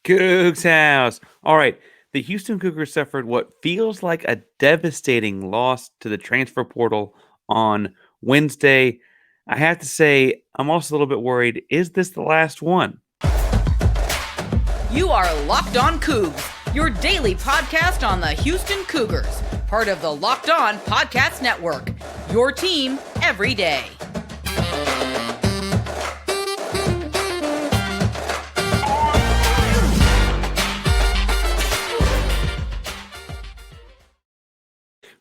Coogs House. All right. The Houston Cougars suffered what feels like a devastating loss to the transfer portal on Wednesday. I have to say, I'm also a little bit worried. Is this the last one? You are Locked On Cougs, your daily podcast on the Houston Cougars, part of the Locked On Podcast Network, your team every day.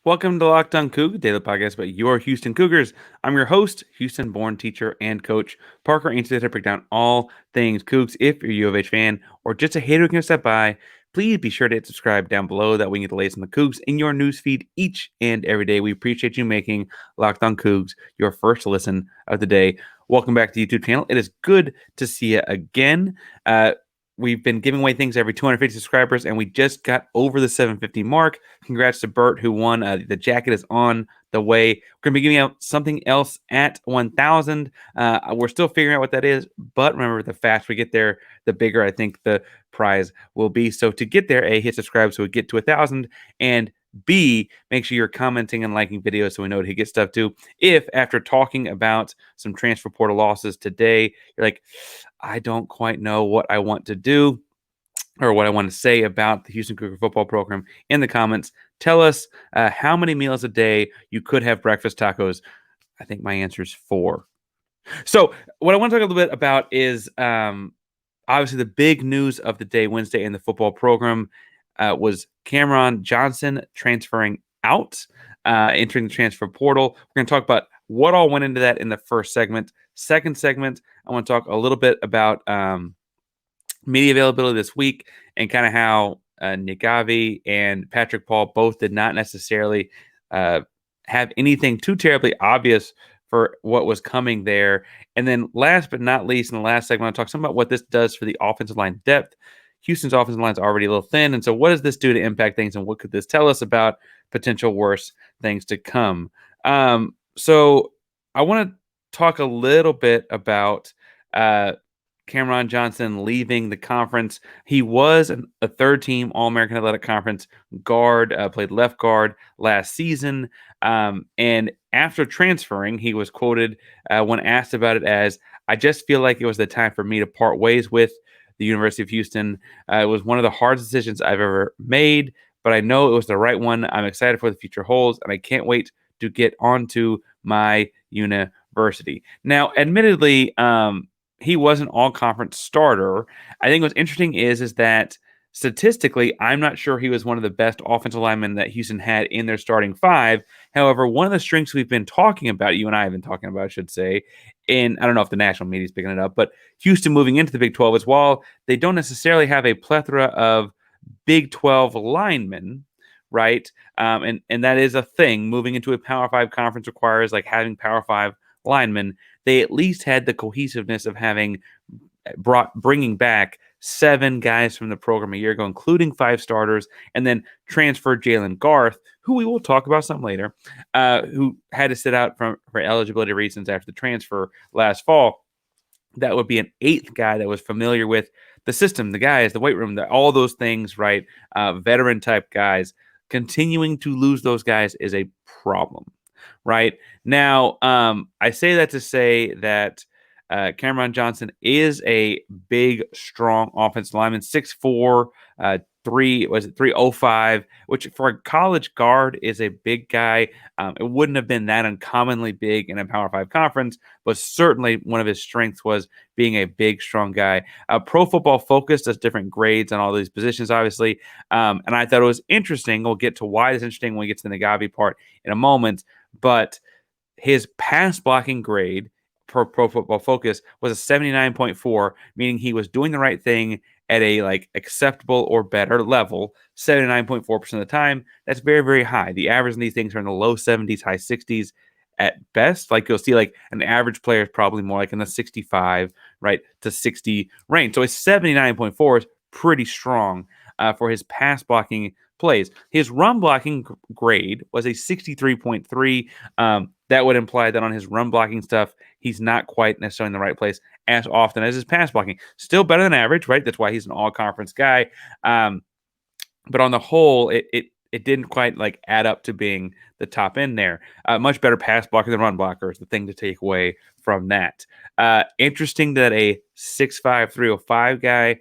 Welcome to Locked On Cougs, daily podcast about your Houston Cougars. I'm your host, Houston-born teacher and coach Parker Ainsworth, to break down all things Cougs. If you're a U of H fan or just a hater who can step by, please be sure to hit subscribe down below. That way you get the latest on the Cougs in your newsfeed each and every day. We appreciate you making Locked On Cougs your first listen of the day. Welcome back to the YouTube channel. It is good to see you again. We've been giving away things every 250 subscribers, and we just got over the 750 mark. Congrats to Bert, who won. The jacket is on the way. We're going to be giving out something else at 1,000. We're still figuring out what that is, but remember, the faster we get there, the bigger I think the prize will be. So to get there, A, hit subscribe so we get to 1,000, and B, make sure you're commenting and liking videos so we know to get stuff too. If after talking about some transfer portal losses today, you're like, I don't quite know what I want to do or what I want to say about the Houston Cougar football program, in the comments, tell us how many meals a day you could have breakfast tacos. I think my answer is 4. So what I want to talk a little bit about is obviously the big news of the day, Wednesday, in the football program was Cameron Johnson transferring out, entering the transfer portal. We're going to talk about what all went into that in the first segment. Second segment, I want to talk a little bit about media availability this week and kind of how Naghavi and Patrick Paul both did not necessarily have anything too terribly obvious for what was coming there. And then last but not least, in the last segment, I'll talk some about what this does for the offensive line depth. Houston's offensive line is already a little thin, and so what does this do to impact things, and what could this tell us about potential worse things to come? So I want to talk a little bit about Cameron Johnson leaving the conference. He was a third-team All-American Athletic Conference guard, played left guard last season, and after transferring, he was quoted when asked about it as, "I just feel like it was the time for me to part ways with the University of Houston. It was one of the hardest decisions I've ever made, but I know it was the right one. I'm excited for the future holds, and I can't wait to get onto my university." Now, admittedly, he was an all-conference starter. I think what's interesting is that statistically, I'm not sure he was one of the best offensive linemen that Houston had in their starting 5. However, one of the strengths we've been talking about, you and I have been talking about, I should say, and I don't know if the national media is picking it up, but Houston moving into the Big 12 is while they don't necessarily have a plethora of Big 12 linemen, right? And that is a thing. Moving into a Power 5 conference requires like having Power 5 linemen. They at least had the cohesiveness of bringing back 7 guys from the program a year ago, including 5 starters, and then transferred Jalen Garth, who we will talk about some later, who had to sit out for eligibility reasons after the transfer last fall. That would be an 8th guy that was familiar with the system, the guys, the weight room, all those things, right? Veteran type guys. Continuing to lose those guys is a problem, right? Now, I say that to say that Cameron Johnson is a big, strong offensive lineman, 6'4", 305, which for a college guard is a big guy. It wouldn't have been that uncommonly big in a Power 5 conference, but certainly one of his strengths was being a big, strong guy. Pro Football Focus does different grades on all these positions, obviously, and I thought it was interesting. We'll get to why it's interesting when we get to the Naghavi part in a moment, but his pass blocking grade per Pro Football Focus was a 79.4, meaning he was doing the right thing at a like acceptable or better level 79.4% of the time. That's very, very high. The average in these things are in the low 70s, high 60s at best. Like you'll see like an average player is probably more like in the 65, right, to 60 range. So a 79.4 is pretty strong for his pass blocking plays. His run blocking grade was a 63.3. That would imply that on his run blocking stuff, he's not quite necessarily in the right place as often as his pass blocking. Still better than average, right? That's why he's an all-conference guy. But on the whole, it didn't quite like add up to being the top end there. Much better pass blocker than run blocker is the thing to take away from that. Interesting that a 6'5", 305 guy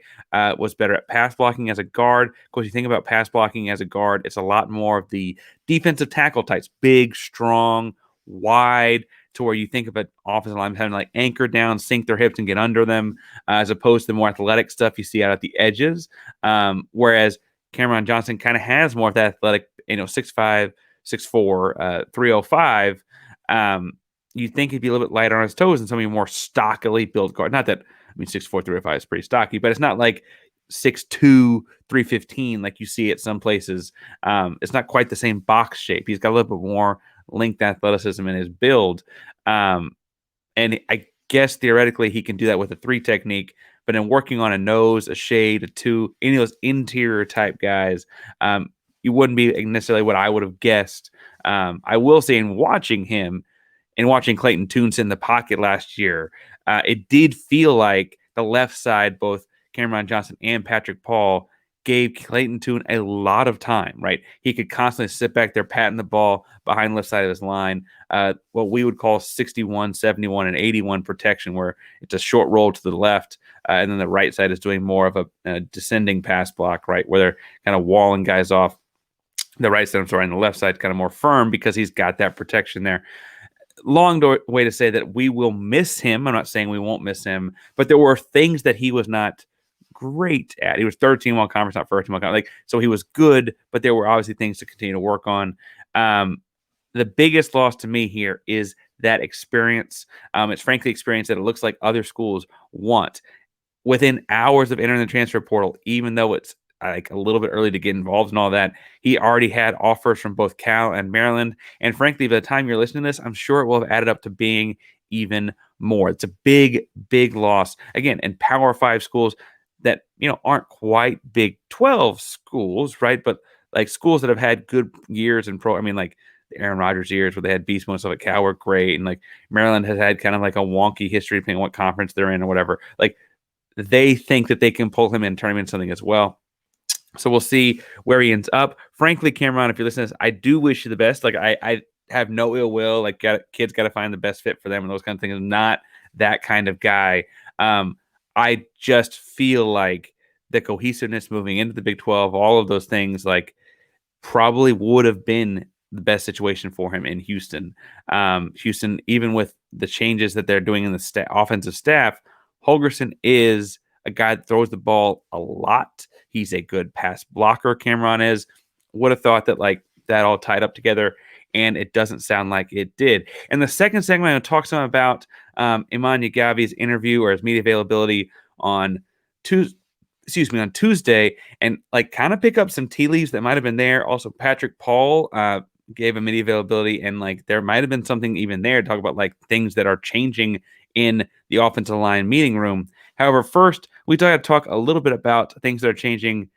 was better at pass blocking as a guard. Of course, you think about pass blocking as a guard, it's a lot more of the defensive tackle types, big, strong, wide, to where you think of an offensive line having like anchor down, sink their hips and get under them, as opposed to the more athletic stuff you see out at the edges. Whereas Cameron Johnson kind of has more of that athletic, 6'5", 6'4", 305. You think he'd be a little bit lighter on his toes than some of your more stockily built guard. Not that, 6'4", 305 is pretty stocky, but it's not like 6'2", 315 like you see at some places. It's not quite the same box shape. He's got a little bit more length athleticism in his build. And I guess theoretically he can do that with a 3 technique, but in working on a nose, a shade, a 2, any of those interior type guys, you wouldn't be necessarily what I would have guessed. I will say in watching him and watching Clayton Toombs in the pocket last year, it did feel like the left side, both Cameron Johnson and Patrick Paul, gave Clayton Toombs a lot of time, right? He could constantly sit back there patting the ball behind the left side of his line, what we would call 61, 71, and 81 protection, where it's a short roll to the left, and then the right side is doing more of a descending pass block, right, where they're kind of walling guys off. The right side, I'm sorry, and the left side kind of more firm because he's got that protection there. Long way to say that we will miss him. I'm not saying we won't miss him, but there were things that he was not great at. He was third team all conference, not first team all conference. So he was good, but there were obviously things to continue to work on. The biggest loss to me here is that experience. It's frankly experience that it looks like other schools want. Within hours of entering the transfer portal, even though it's like a little bit early to get involved in all that, he already had offers from both Cal and Maryland. And frankly, by the time you're listening to this, I'm sure it will have added up to being even more. It's a big, big loss. Again, in Power 5 schools that, aren't quite Big 12 schools, right? But like schools that have had good years in like the Aaron Rodgers years where they had beast mode stuff, like Cal were great. And like Maryland has had kind of like a wonky history depending on what conference they're in or whatever. Like they think that they can pull him in and turn him into something as well. So we'll see where he ends up. Frankly, Cameron, if you're listening to this, I do wish you the best. Like I have no ill will. Like kids got to find the best fit for them and those kind of things. I'm not that kind of guy. I just feel like the cohesiveness moving into the Big 12, all of those things, like probably would have been the best situation for him in Houston. Houston, even with the changes that they're doing in the offensive staff, Holgorsen is a guy that throws the ball a lot. He's a good pass blocker, Cameron is. Would have thought that like that all tied up together, and it doesn't sound like it did. And the second segment, I'm going to talk some about Eman Naghavi's interview or his media availability on Tuesday, and like kind of pick up some tea leaves that might have been there. Also, Patrick Paul gave a media availability, and like there might have been something even there to talk about like things that are changing in the offensive line meeting room. However, first, we got to talk a little bit about things that are changing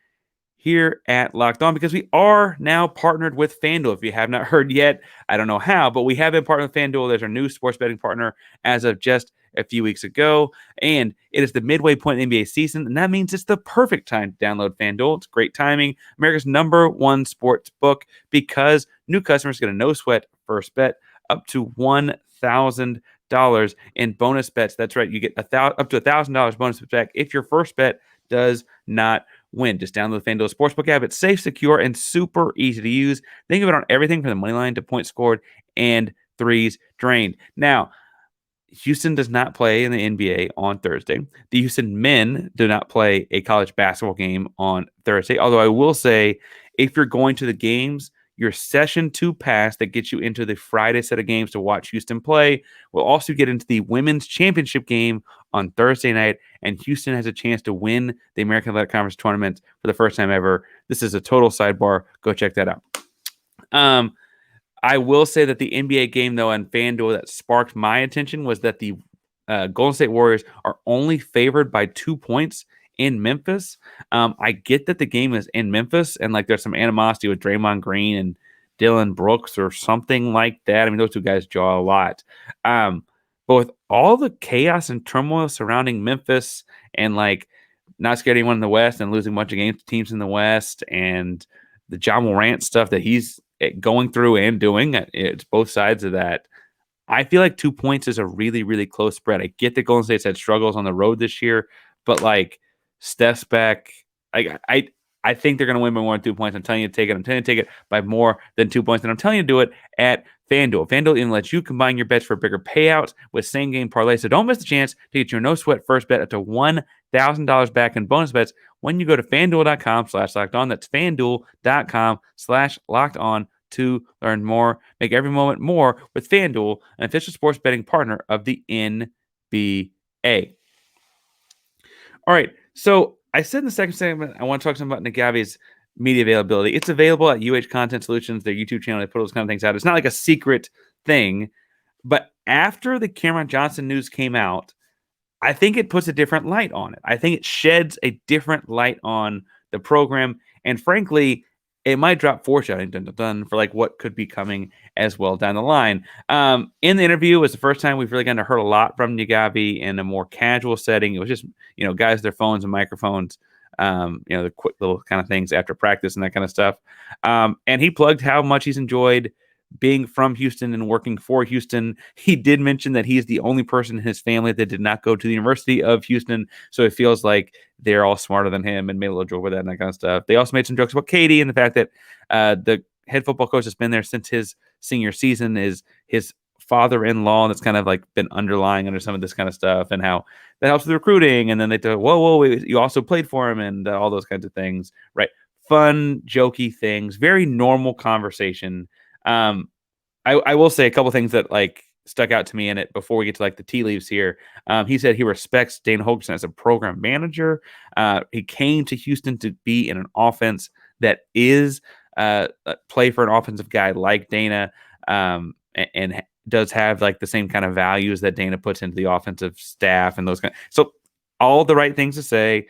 here at Locked On, because we are now partnered with FanDuel. If you have not heard yet, I don't know how, but we have been partnered with FanDuel. There's our new sports betting partner as of just a few weeks ago, and it is the midway point in the NBA season, and that means it's the perfect time to download FanDuel. It's great timing. America's #1 sports book, because new customers get a no-sweat first bet up to $1,000 in bonus bets. That's right. You get up to $1,000 bonus back if your first bet does not win. Just download the FanDuel Sportsbook app. It's safe, secure, and super easy to use. Think of it on everything from the money line to points scored and threes drained. Now, Houston does not play in the NBA on Thursday. The Houston men do not play a college basketball game on Thursday. Although I will say, if you're going to the games, your Session 2 pass that gets you into the Friday set of games to watch Houston play will also get into the women's championship game on Thursday night, and Houston has a chance to win the American Athletic Conference tournament for the first time ever. This is a total sidebar. Go check that out. I will say that the NBA game, though, on FanDuel that sparked my attention was that the Golden State Warriors are only favored by 2 points in Memphis. I get that the game is in Memphis and like there's some animosity with Draymond Green and Dylan Brooks or something like that. I mean, those two guys jaw a lot. But with all the chaos and turmoil surrounding Memphis and like not scared anyone in the West and losing a bunch of games to teams in the West and the John Morant stuff that he's going through and doing, it's both sides of that. I feel like 2 points is a really, really close spread. I get that Golden State's had struggles on the road this year, but like Steph's back. I think they're going to win by more than 2 points. I'm telling you to take it. I'm telling you to take it by more than 2 points. And I'm telling you to do it at FanDuel. FanDuel even lets you combine your bets for bigger payouts with same game parlay. So don't miss the chance to get your no sweat first bet up to $1,000 back in bonus bets when you go to fanduel.com/locked on. That's fanduel.com/locked on to learn more. Make every moment more with FanDuel, an official sports betting partner of the NBA. All right. So I said in the second segment, I want to talk some about Naghavi's media availability. It's available at Content Solutions, their YouTube channel. They put those kind of things out. It's not like a secret thing. But after the Cameron Johnson news came out, I think it puts a different light on it. I think it sheds a different light on the program. And frankly, it might drop foreshadowing for like what could be coming as well down the line. In the interview, it was the first time we've really gotten to heard a lot from Naghavi in a more casual setting. It was just, guys, their phones and microphones, the quick little kind of things after practice and that kind of stuff. And he plugged how much he's enjoyed being from Houston and working for Houston. He did mention that he's the only person in his family that did not go to the University of Houston. So it feels like they're all smarter than him, and made a little joke with that and that kind of stuff. They also made some jokes about Katie and the fact that the head football coach that's been there since his senior season is his father-in-law, and that's kind of like been underlying under some of this kind of stuff, and how that helps with recruiting. And then they go, whoa, wait, you also played for him, and all those kinds of things, right? Fun, jokey things, very normal conversation. I will say a couple things that like stuck out to me in it before we get to like the tea leaves here. He said he respects Dana Holgorsen as a program manager. He came to Houston to be in an offense that is play for an offensive guy like Dana, and does have like the same kind of values that Dana puts into the offensive staff and those kind. So all the right things to say.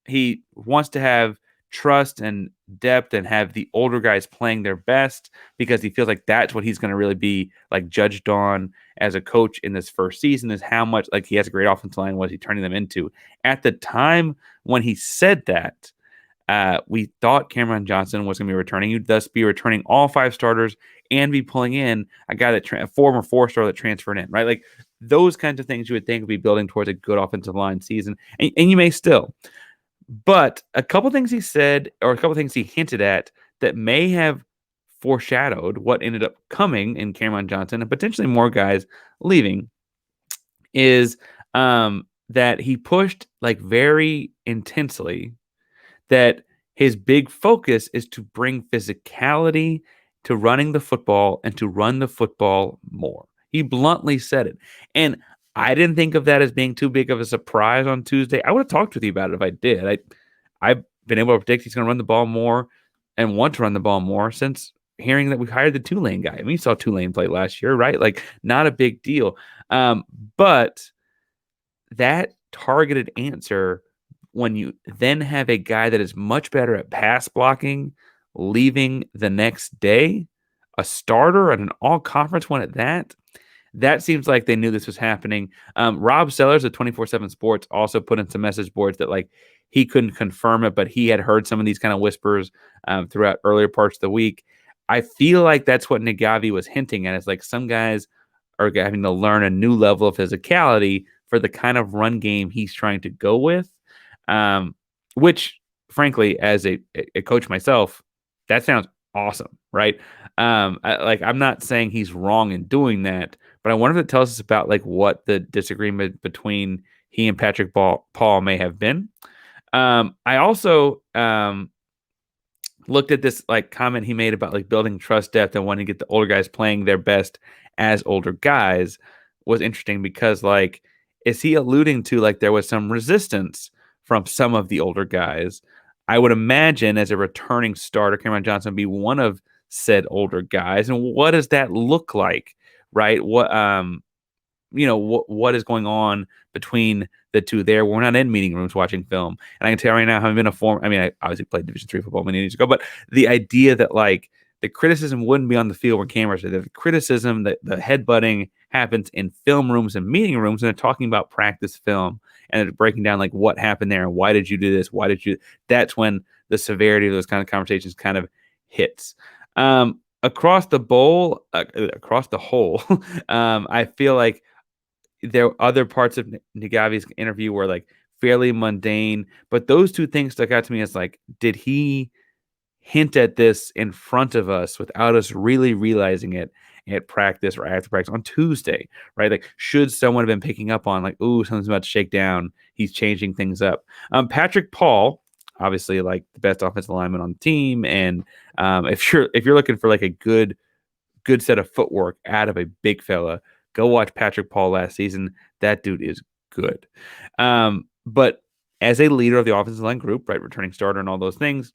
He wants to have trust and depth and have the older guys playing their best because he feels like that's what he's going to really be like judged on as a coach in this first season, is how much like he has a great offensive line. What is he turning them into? At the time when he said that, we thought Cameron Johnson was going to be returning. He'd thus be returning all 5 starters and be pulling in a guy that a former 4-star that transferred in, right? Like those kinds of things you would think would be building towards a good offensive line season, and you may still. But a couple things he said, or a couple things he hinted at that may have foreshadowed what ended up coming in Cameron Johnson and potentially more guys leaving, is that he pushed like very intensely that his big focus is to bring physicality to running the football and to run the football more. He bluntly said it. And I didn't think of that as being too big of a surprise on Tuesday. I would have talked with you about it if I did. I've been able to predict he's going to run the ball more and want to run the ball more since hearing that we hired the Tulane guy. I mean, you saw Tulane play last year, right? Like, not a big deal. But that targeted answer, when you then have a guy that is much better at pass blocking leaving the next day, a starter at an all-conference one at that seems like they knew this was happening. Rob Sellers of 24/7 Sports also put in some message boards that like he couldn't confirm it, but he had heard some of these kind of whispers throughout earlier parts of the week. I feel like that's what Naghavi was hinting at. It's like some guys are having to learn a new level of physicality for the kind of run game he's trying to go with, which, frankly, as a coach myself, that sounds awesome, right? I'm not saying he's wrong in doing that, but I wonder if it tells us about like what the disagreement between he and Patrick Paul may have been. I also looked at this like comment he made about like building trust depth and wanting to get the older guys playing their best as older guys was interesting because like, is he alluding to like there was some resistance from some of the older guys? I would imagine as a returning starter, Cameron Johnson would be one of said older guys. And what does that look like, right? What is going on between the two there. We're not in meeting rooms watching film. And I can tell right now, having been I obviously played Division III football many years ago, but the idea that like the criticism wouldn't be on the field where cameras are. The criticism that the headbutting happens in film rooms and meeting rooms, and they're talking about practice film and they're breaking down like what happened there and why did you do this? Why did you? That's when the severity of those kind of conversations kind of hits. Across the whole, I feel like there are other parts of Naghavi's interview were like fairly mundane, but those two things stuck out to me as like, did he hint at this in front of us without us really realizing it at practice or after practice on Tuesday, right? Like, should someone have been picking up on like, ooh, something's about to shake down. He's changing things up. Patrick Paul, obviously like the best offensive lineman on the team, and if you're looking for like a good set of footwork out of a big fella, go watch Patrick Paul last season. That dude is good. But as a leader of the offensive line group, right, returning starter and all those things,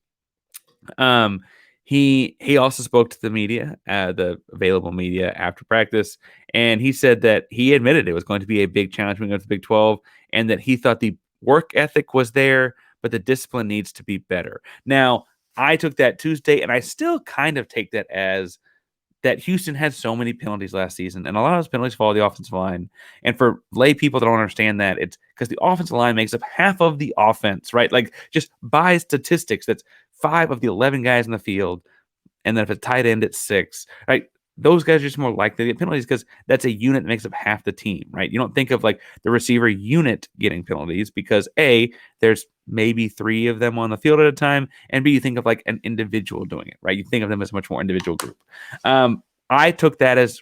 he also spoke to the media, the available media after practice, and he said that he admitted it was going to be a big challenge when we go to the Big 12, and that he thought the work ethic was there, but the discipline needs to be better. Now, I took that Tuesday, and I still kind of take that as that Houston had so many penalties last season, and a lot of those penalties follow the offensive line. And for lay people that don't understand that, it's because the offensive line makes up half of the offense, right? Like, just by statistics, that's 5 of the 11 guys in the field, and then if it's tight end, it's 6, right? Those guys are just more likely to get penalties because that's a unit that makes up half the team, right? You don't think of like the receiver unit getting penalties because A, there's maybe 3 of them on the field at a time, and B, you think of like an individual doing it, right? You think of them as a much more individual group. I took that as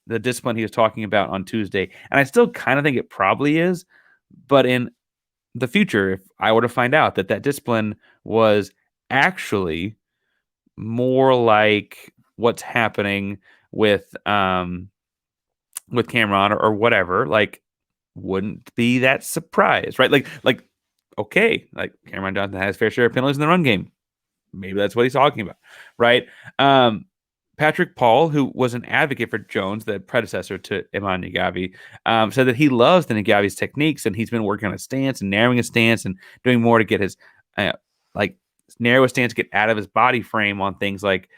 the discipline he was talking about on Tuesday, and I still kind of think it probably is, but in the future, if I were to find out that discipline was actually more like what's happening with Cameron or whatever, like, wouldn't be that surprised, right? Like okay, like Cameron Johnson has fair share of penalties in the run game. Maybe that's what he's talking about, right? Patrick Paul, who was an advocate for Jones, the predecessor to Eman Naghavi, said that he loves the Naghavi's techniques, and he's been working on his stance and narrowing his stance and doing more to get his narrow his stance, get out of his body frame on things like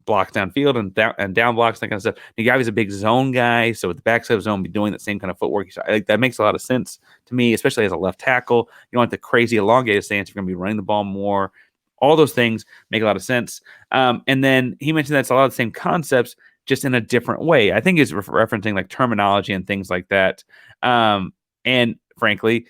blocks downfield and down blocks, that kind of stuff. Naghavi's a big zone guy, so with the backside of zone, be doing that same kind of footwork. Like, that makes a lot of sense to me, especially as a left tackle. You don't want the crazy elongated stance. You're going to be running the ball more. All those things make a lot of sense. And then he mentioned that it's a lot of the same concepts, just in a different way. I think he's referencing like terminology and things like that. And frankly,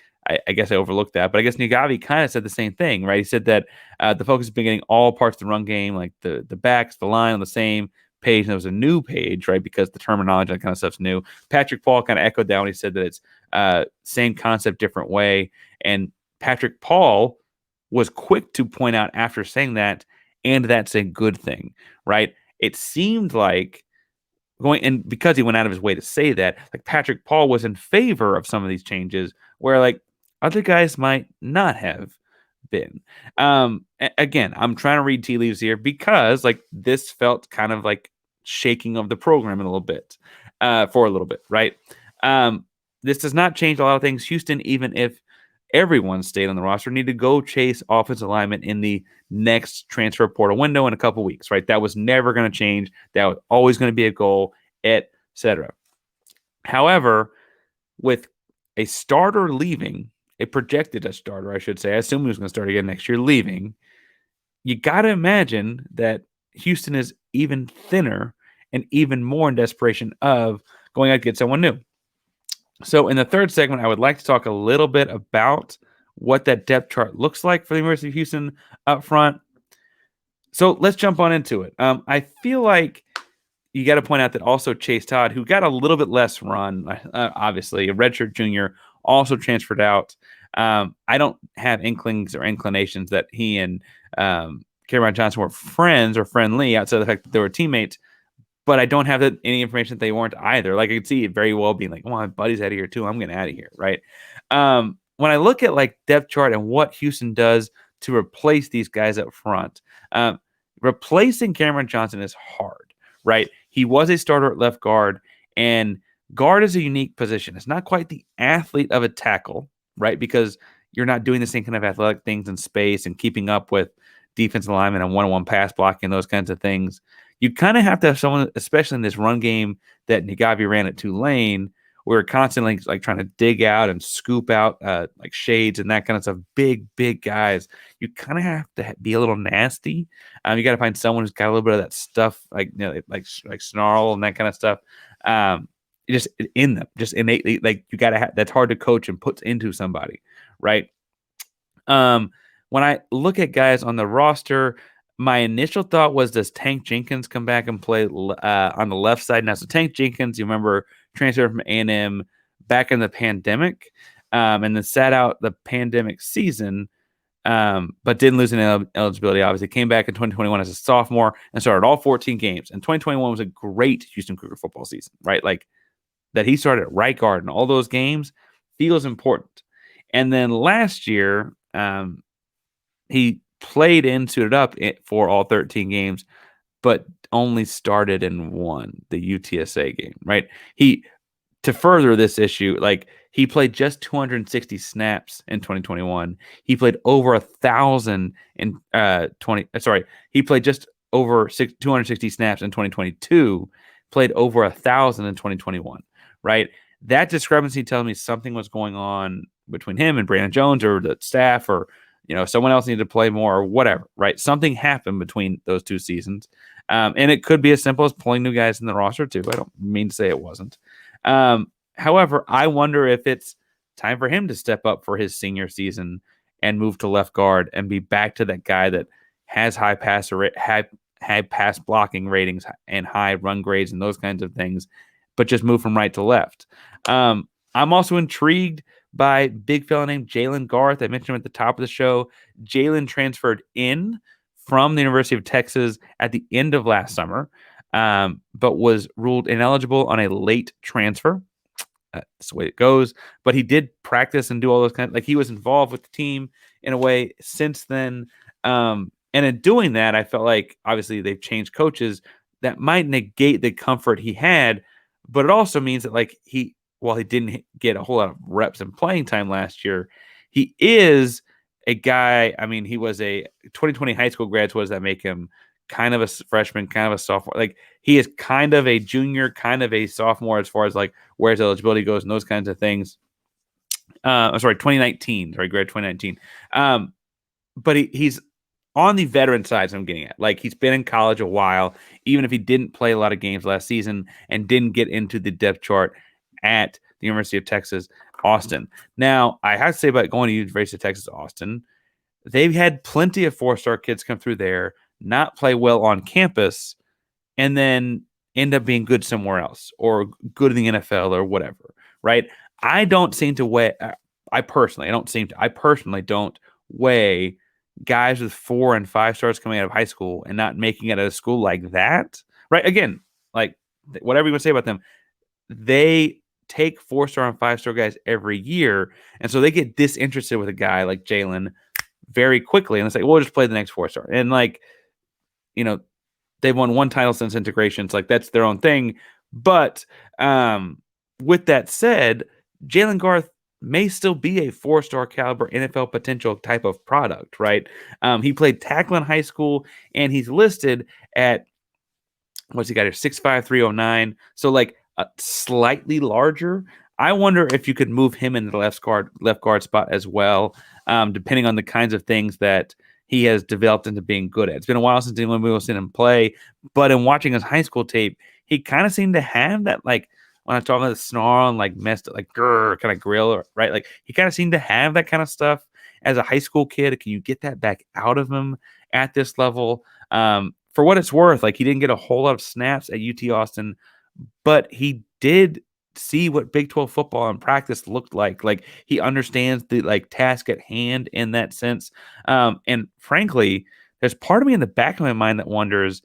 I guess I overlooked that, but I guess Naghavi kind of said the same thing, right? He said that the focus has been getting all parts of the run game, like the backs, the line on the same page. And it was a new page, right? Because the terminology, that kind of stuff's new. Patrick Paul kind of echoed that when he said that it's same concept, different way. And Patrick Paul was quick to point out after saying that, and that's a good thing, right? It seemed like and because he went out of his way to say that, like, Patrick Paul was in favor of some of these changes, where like other guys might not have been. Again, I'm trying to read tea leaves here because like this felt kind of like shaking of the program in a little bit, for a little bit, right? This does not change a lot of things. Houston, even if everyone stayed on the roster, need to go chase offensive alignment in the next transfer portal window in a couple weeks, right? That was never going to change. That was always going to be a goal, etc. However, with a starter leaving, a projected starter, I should say, I assume he was going to start again next year, leaving, you got to imagine that Houston is even thinner and even more in desperation of going out to get someone new. So in the third segment, I would like to talk a little bit about what that depth chart looks like for the University of Houston up front. So let's jump on into it. I feel like you got to point out that also Chase Todd, who got a little bit less run, obviously, a redshirt junior, also transferred out. I don't have inklings or inclinations that he and Cameron Johnson were friends or friendly outside of the fact that they were teammates. But I don't have any information that they weren't either. Like, I could see it very well being like, well, my buddy's out of here too. I'm getting out of here, right? When I look at like depth chart and what Houston does to replace these guys up front, replacing Cameron Johnson is hard, right? He was a starter at left guard, and guard is a unique position. It's not quite the athlete of a tackle, right? Because you're not doing the same kind of athletic things in space and keeping up with defensive linemen and one-on-one pass blocking, those kinds of things. You kind of have to have someone, especially in this run game that Naghavi ran at Tulane, where we're constantly like trying to dig out and scoop out like shades and that kind of stuff. Big guys. You kind of have to be a little nasty. You got to find someone who's got a little bit of that stuff, like like snarl and that kind of stuff. Just in them, just innately, like you got to have. That's hard to coach and put into somebody, right? When I look at guys on the roster, my initial thought was, does Tank Jenkins come back and play on the left side? Now, so Tank Jenkins, you remember, transferred from A&M back in the pandemic, and then sat out the pandemic season, but didn't lose any eligibility. Obviously, came back in 2021 as a sophomore and started all 14 games. And 2021 was a great Houston Cougar football season, right? Like that he started at right guard in all those games feels important. And then last year, he played in, suited up for all 13 games, but only started in one, the UTSA game, right? To further this issue, like he played just 260 snaps in 2021. He played over 1,000 in he played just over 260 snaps in 2022, played over 1,000 in 2021, right? That discrepancy tells me something was going on between him and Brandon Jones or the staff, or someone else needed to play more or whatever, right? Something happened between those two seasons. And it could be as simple as pulling new guys in the roster too. I don't mean to say it wasn't. However, I wonder if it's time for him to step up for his senior season and move to left guard and be back to that guy that has high pass blocking ratings and high run grades and those kinds of things, but just move from right to left. I'm also intrigued by big fella named Jalen Garth. I mentioned him at the top of the show. Jalen transferred in from the University of Texas at the end of last summer, but was ruled ineligible on a late transfer. That's the way it goes. But he did practice and do all those kinds of, like he was involved with the team in a way since then. And in doing that, I felt like obviously they've changed coaches. That might negate the comfort he had, but it also means that while he didn't get a whole lot of reps and playing time last year, he is a guy. I mean, he was a 2020 high school grad. So what does that make him? Kind of a freshman, kind of a sophomore. Like he is kind of a junior, kind of a sophomore as far as like where his eligibility goes and those kinds of things. 2019. Sorry, grad 2019. But he's on the veteran side, so I'm getting at. Like he's been in college a while, even if he didn't play a lot of games last season and didn't get into the depth chart at the University of Texas, Austin. Now, I have to say about going to University of Texas, Austin, they've had plenty of four-star kids come through there, not play well on campus, and then end up being good somewhere else or good in the NFL or whatever, right? I personally don't weigh guys with 4 and 5 stars coming out of high school and not making it at a school like that, right? Again, like whatever you want to say about them, they take 4-star and 5-star guys every year, and so they get disinterested with a guy like Jalen very quickly, and it's like, we'll just play the next 4-star. And they've won one title since integration. It's like that's their own thing. But with that said, Jalen Garth may still be a 4-star caliber NFL potential type of product, right? He played tackle in high school, and he's listed at what's he got here? 6'5", 309. So like slightly larger. I wonder if you could move him into the left guard spot as well, depending on the kinds of things that he has developed into being good at. It's been a while since anyone will see him play, but in watching his high school tape, he kind of seemed to have that, like when I'm talking about the snarl and like messed like grr kind of grill, right? Like he kind of seemed to have that kind of stuff as a high school kid. Can you get that back out of him at this level? For what it's worth, like he didn't get a whole lot of snaps at UT Austin, but he did see what Big 12 football in practice looked like. Like he understands the like task at hand in that sense. And frankly, there's part of me in the back of my mind that wonders,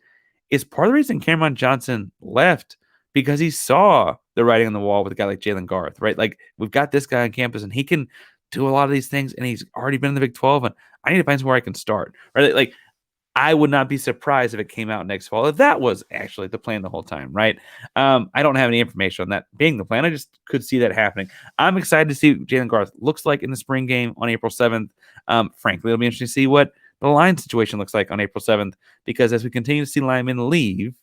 is part of the reason Cameron Johnson left because he saw the writing on the wall with a guy like Jalen Garth, right? Like we've got this guy on campus and he can do a lot of these things and he's already been in the Big 12 and I need to find somewhere I can start, right? Like I would not be surprised if it came out next fall, if that was actually the plan the whole time, right? I don't have any information on that being the plan. I just could see that happening. I'm excited to see what Jalen Garth looks like in the spring game on April 7th. Frankly, it'll be interesting to see what the line situation looks like on April 7th, because as we continue to see linemen leave,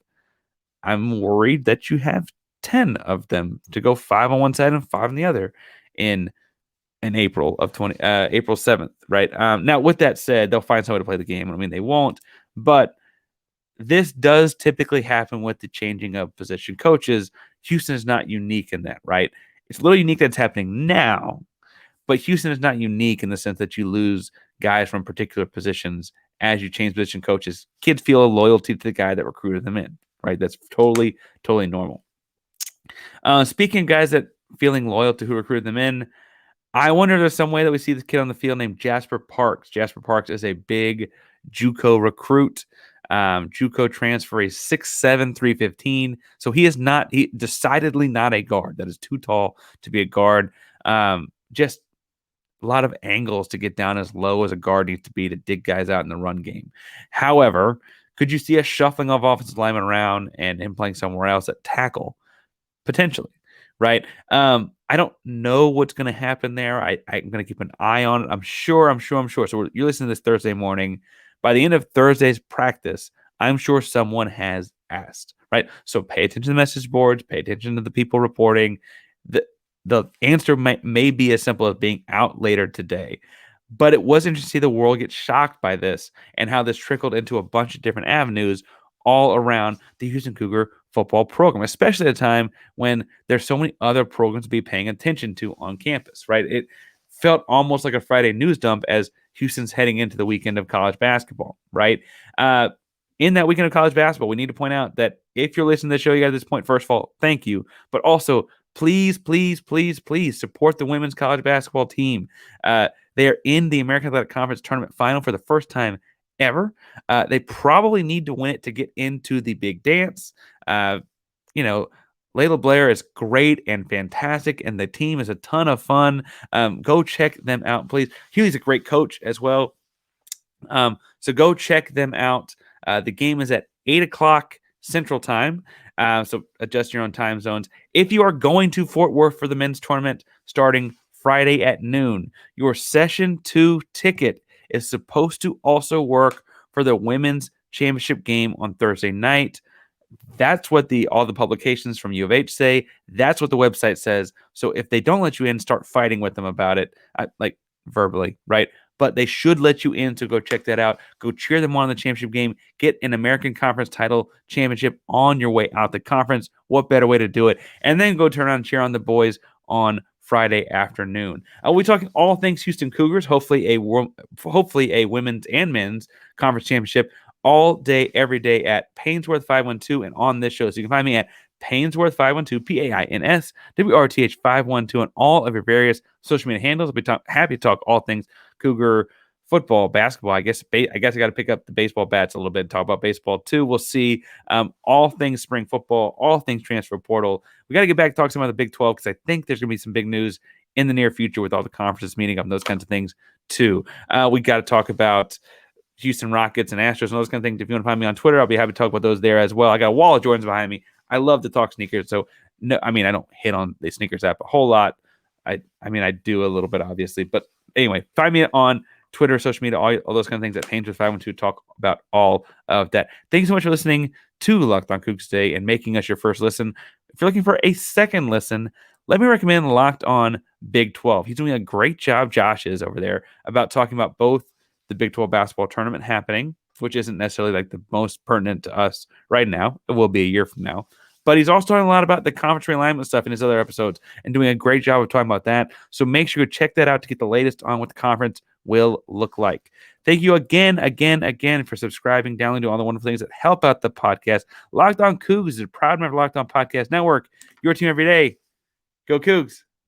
I'm worried that you have 10 of them to go 5 on one side and 5 on the other in April 7th, right? Now, with that said, they'll find some way to play the game. I mean, they won't, but this does typically happen with the changing of position coaches. Houston is not unique in that, right? It's a little unique that's happening now, but Houston is not unique in the sense that you lose guys from particular positions as you change position coaches. Kids feel a loyalty to the guy that recruited them in, right? That's totally normal. Speaking of guys that feeling loyal to who recruited them in, I wonder if there's some way that we see this kid on the field named Jasper Parks. Jasper Parks is a big JUCO recruit. JUCO transfer, a 6'7", 315. So he decidedly not a guard. That is too tall to be a guard. Just a lot of angles to get down as low as a guard needs to be to dig guys out in the run game. However, could you see a shuffling of offensive linemen around and him playing somewhere else at tackle? Potentially, right? I don't know what's going to happen there. I'm going to keep an eye on it. I'm sure. So you're listening to this Thursday morning. By the end of Thursday's practice, I'm sure someone has asked, right? So pay attention to the message boards, pay attention to the people reporting. The answer may be as simple as being out later today. But it was interesting to see the world get shocked by this and how this trickled into a bunch of different avenues all around the Houston Cougar football program, especially at a time when there's so many other programs to be paying attention to on campus, right? It felt almost like a Friday news dump as Houston's heading into the weekend of college basketball, right? In that weekend of college basketball, we need to point out that if you're listening to the show, you got to this point, first of all, thank you. But also, please support the women's college basketball team. They are in the American Athletic Conference tournament final for the first time ever. They probably need to win it to get into the big dance. Layla Blair is great and fantastic, and the team is a ton of fun. Go check them out, please. Huey's a great coach as well. So go check them out. The game is at 8 o'clock Central Time. So adjust your own time zones. If you are going to Fort Worth for the men's tournament starting Friday at noon, your Session 2 ticket is supposed to also work for the women's championship game on Thursday night. That's what all the publications from U of H say. That's what the website says. So if they don't let you in, start fighting with them about it, like verbally, right? But they should let you in to go check that out. Go cheer them on in the championship game. Get an American Conference title championship on your way out the conference. What better way to do it? And then go turn around and cheer on the boys on Friday afternoon. We're talking all things Houston Cougars. Hopefully a women's and men's conference championship all day, every day at Painsworth 512 and on this show. So you can find me at Painsworth 512, PAINSWRTH 512 on all of your various social media handles. I'll be happy to talk all things Cougar football, basketball. I guess I got to pick up the baseball bats a little bit and talk about baseball too. We'll see all things spring football, all things transfer portal. We got to get back to talk some about the Big 12 because I think there's going to be some big news in the near future with all the conferences meeting up and those kinds of things too. We got to talk about Houston Rockets and Astros and those kind of things. If you want to find me on Twitter, I'll be happy to talk about those there as well. I got a wall of Jordans behind me. I love to talk sneakers. So no, I don't hit on the sneakers app a whole lot. I do a little bit, obviously. But anyway, find me on Twitter, social media, all those kind of things at Painsworth512. Talk about all of that. Thanks so much for listening to Locked On Cougs today and making us your first listen. If you're looking for a second listen, let me recommend Locked On Big 12. He's doing a great job, Josh is over there, about talking about both the Big 12 basketball tournament happening, which isn't necessarily like the most pertinent to us right now. It will be a year from now. But he's also talking a lot about the conference realignment stuff in his other episodes and doing a great job of talking about that. So make sure you check that out to get the latest on what the conference will look like. Thank you again for subscribing, downloading all the wonderful things that help out the podcast. Locked On Cougs is a proud member of Locked On Podcast Network. Your team every day. Go Cougs.